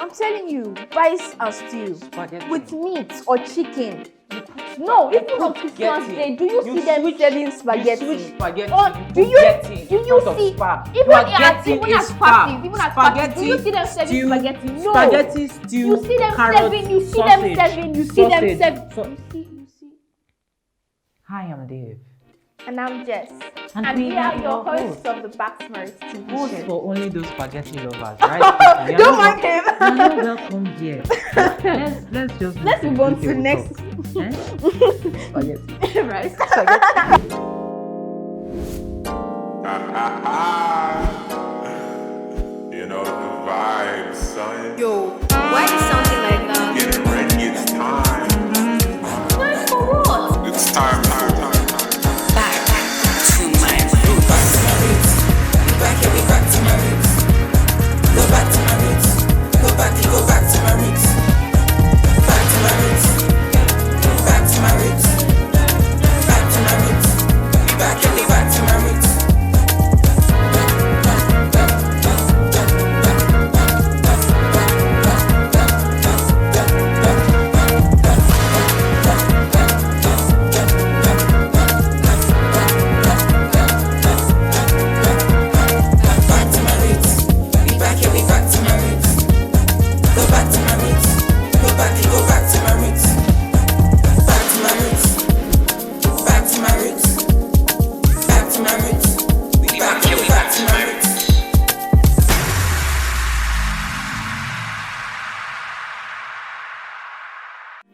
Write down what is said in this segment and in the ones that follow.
I'm telling you, rice and stew Spaghetti. with meat or chicken. No, even on Christmas Day, do you see them serving spaghetti? You switch spaghetti. Or do you see even at parties, do you see them serving spaghetti? No. Spaghetti, stew, You see them serving. You see them serving. You see them serving. You see. Hi, I'm Dave. And I'm Jess. And we are your hosts of the BACK2MYROOTS TV Hosts show. for only those spaghetti lovers, right? Don't mind him. You're not welcome here. Let's move on to next. Spaghetti. Right. Spaghetti. You know the vibes, son. Yo, why is something like that? Get ready, it's time. Time for what? It's time. Back to my roots. We back to my roots. Go back to my roots. Go back to my roots. Back to my roots. Back to my roots. Back to my roots. We back to my roots.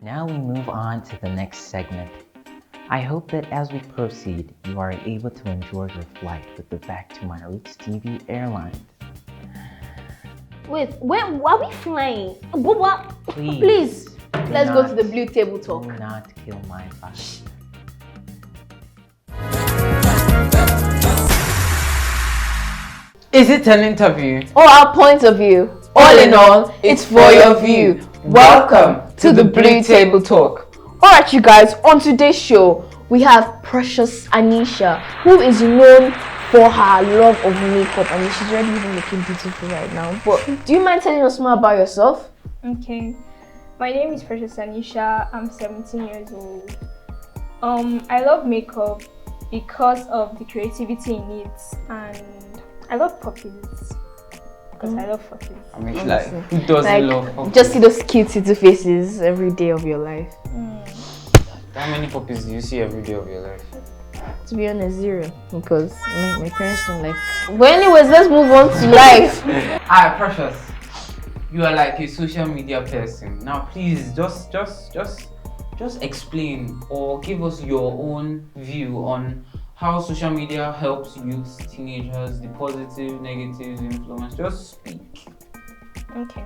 Now we move on to the next segment. I hope that as we proceed, you are able to enjoy your flight with the Back to My Roots TV Airlines. Wait, where are we flying? What? Please. Let's go to the blue table talk. Do not kill my vibe. Is it an interview? Or our point of view. All in all, it's for your view. Welcome to the Blue Table Talk. Alright, you guys, on today's show, we have Precious Anisha, who is known for her love of makeup. I mean, she's already even looking beautiful right now. But do you mind telling us more about yourself? Okay, my name is Precious Anisha. I'm 17 years old. I love makeup because of the creativity in it, and I love puppies because I love puppies. I mean, like, who doesn't love puppies? Just see those cute little faces every day of your life. How many puppies do you see every day of your life? To be honest, zero, because my parents don't like. But anyways, let's move on to life. Alright, Precious, you are like a social media person. Now, please just explain or give us your own view on how social media helps youth, teenagers, the positive, negative influence. Just speak. Okay.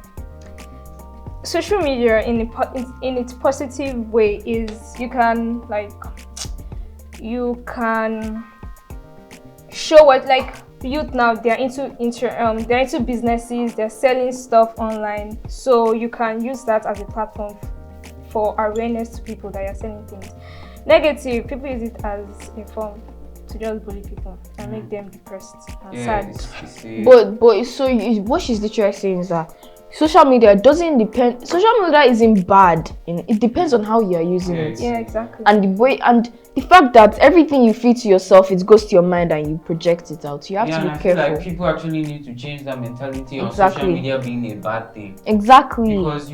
Social media in its positive way is you can show what, like, youth now, they're into businesses, they're selling stuff online, so you can use that as a platform for awareness to people that you're selling things. Negative, people use it as a form to just bully people and make them depressed and sad. But so what she's literally saying is that social media doesn't depend. Social media isn't bad. It depends on how you are using it. Yeah, exactly. And the way and the fact that everything you feed to yourself, it goes to your mind and you project it out. You have to be I careful. feel like people actually need to change that mentality on social media being a bad thing. Exactly. Because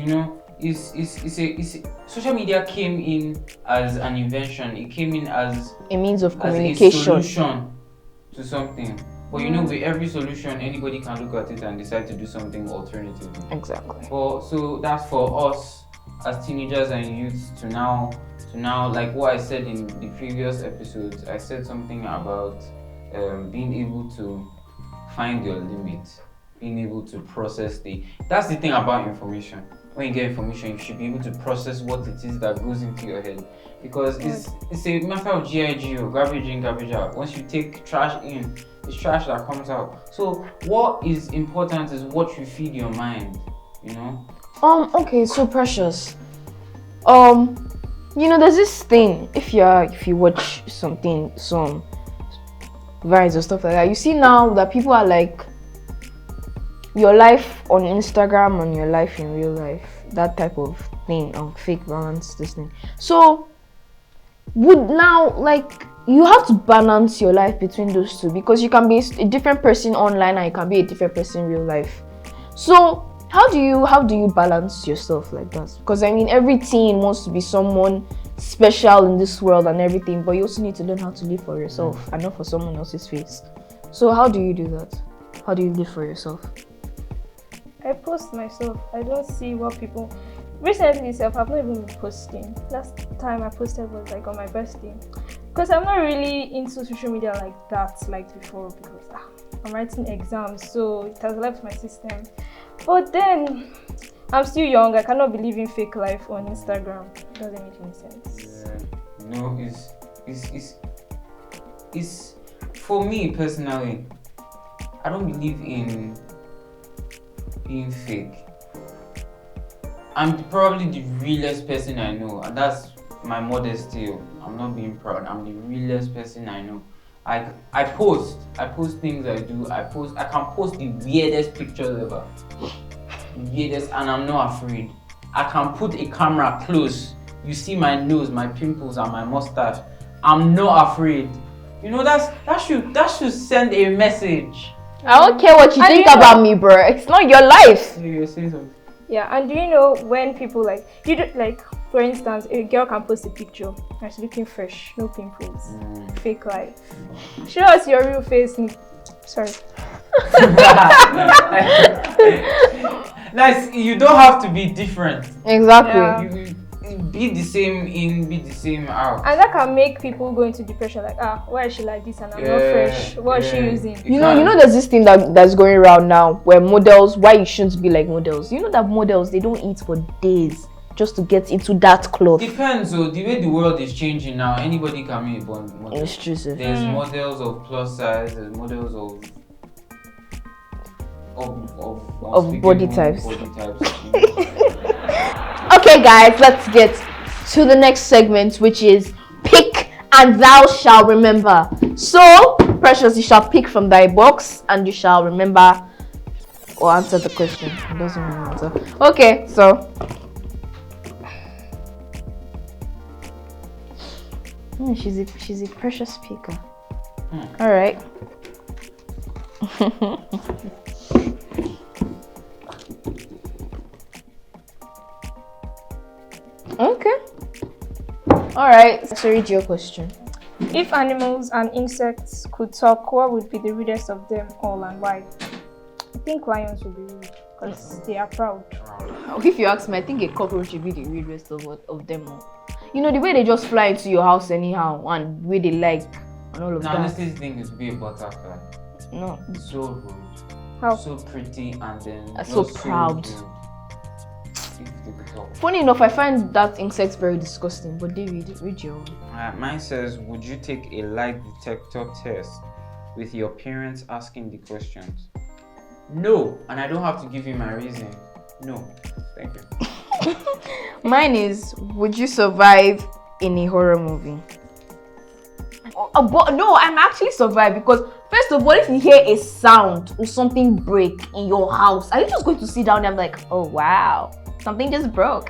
social media came in as an invention. It came in as a means of as communication. a solution to something. But with every solution, anybody can look at it and decide to do something alternative. Exactly. So that's for us as teenagers and youths to now, like what I said in the previous episodes. I said something about being able to find your limit, being able to process that's the thing about information. When you get information, you should be able to process what it is that goes into your head, because it's a matter of GIGO, garbage in, garbage out. Once you take trash in, it's trash that comes out. So what is important is what you feed your mind, Okay, so Precious. There's this thing, if you watch some vines or stuff like that, you see now that people are like, your life on Instagram and your life in real life, that type of thing, fake balance, this thing. So would now, like, you have to balance your life between those two, because you can be a different person online and you can be a different person in real life. So how do you balance yourself like that? Because I mean, every teen wants to be someone special in this world and everything, but you also need to learn how to live for yourself and not for someone else's face. So how do you do that? How do you live for yourself? I post myself. I don't see what people. Recently, I've not even been posting. Last time I posted was like on my birthday, because I'm not really into social media like that, like before, because I'm writing exams, so it has left my system. But then I'm still young. I cannot be living fake life on Instagram. It doesn't make any sense. Yeah. No, it's for me personally. I don't believe in being fake. I'm probably the realest person I know, and that's my modesty. I'm not being proud. I'm the realest person I know. I post things I do. I can post the weirdest pictures ever. Weirdest, and I'm not afraid. I can put a camera close. You see my nose, my pimples, and my mustache. I'm not afraid. You know, that should send a message. I don't care what you think about me, bro. It's not your life. You're saying something. Yeah, and do you know when people for instance, a girl can post a picture and she's looking fresh, no pimples, fake life. Show us your real face. Sorry. Nice. You don't have to be different. Exactly. Yeah. You be the same in, be the same out. And that can make people go into depression, like, why is she like this and I'm not fresh? What is she using? You know there's this thing that's going around now where models, why you shouldn't be like models. You know that models, they don't eat for days just to get into that cloth. Depends. So the way the world is changing now, anybody can be a model. It's true. There's models of plus size, there's models of body types. You Okay guys, let's get to the next segment, which is pick and thou shall remember. So Precious, you shall pick from thy box and you shall remember or answer the question. It doesn't really matter. Okay, so she's a precious speaker. All right. Okay. All right. So read your question. If animals and insects could talk, what would be the rudest of them all and why? I think lions would be rude because they are proud. If you ask me, I think a cockroach would be the weirdest of them all. You know, the way they just fly into your house anyhow and the way they like and all of that. Honestly, think it's be a butterfly. No. So rude. How? So pretty and then So proud. rude. Funny enough, I find that insects very disgusting. But David, read your own. Mine says, would you take a lie detector test with your parents asking the questions? No, and I don't have to give you my reason. No, thank you. Mine is, would you survive in a horror movie? But no, I'm actually survive because first of all, if you hear a sound or something break in your house, are you just going to sit down and I'm like, oh wow, something just broke?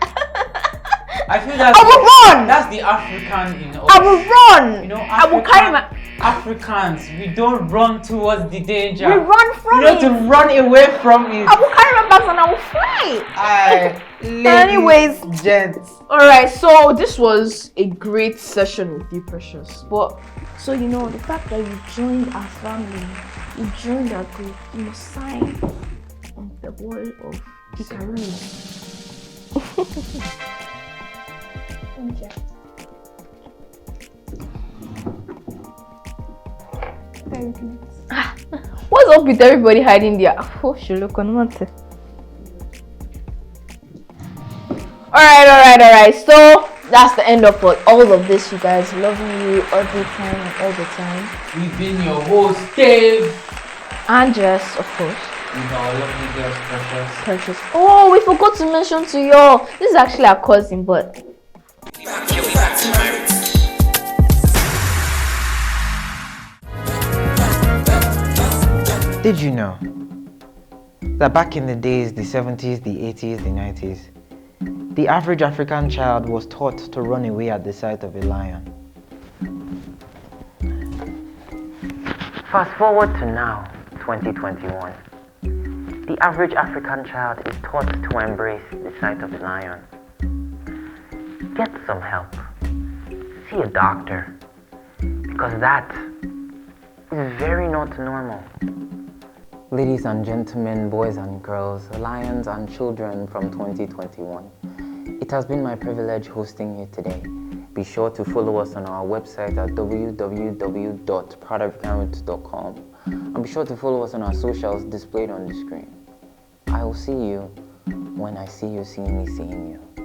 I feel that I will run. That's the African in us. I will run. You know, I will carry my. Africans, we don't run towards the danger. We run from You it. know, to run away from it. I will carry my bags and I will fly. Aye, Anyways, gents. All right, so this was a great session with you, Precious. But so you know, the fact that you joined our family, you joined our group, you must sign on the wall of Icarus. Okay. Thank you. What's up with everybody hiding there? Oh, she look on what? Alright. So that's the end of all of this, you guys. Loving you every time and all the time. We've been your host, Dave. And Jess, of course. With our lovely girls, Precious. Oh, we forgot to mention to y'all. This is actually our cousin, but Back to my roots. Did you know that back in the days, the 70s, the 80s, the 90s, the average African child was taught to run away at the sight of a lion. Fast forward to now, 2021. The average African child is taught to embrace the sight of a lion. Get some help. See a doctor. Because that is very not normal. Ladies and gentlemen, boys and girls, lions and children from 2021. It has been my privilege hosting you today. Be sure to follow us on our website at www.professionalism.com and be sure to follow us on our socials displayed on the screen. I will see you when I see you seeing me seeing you.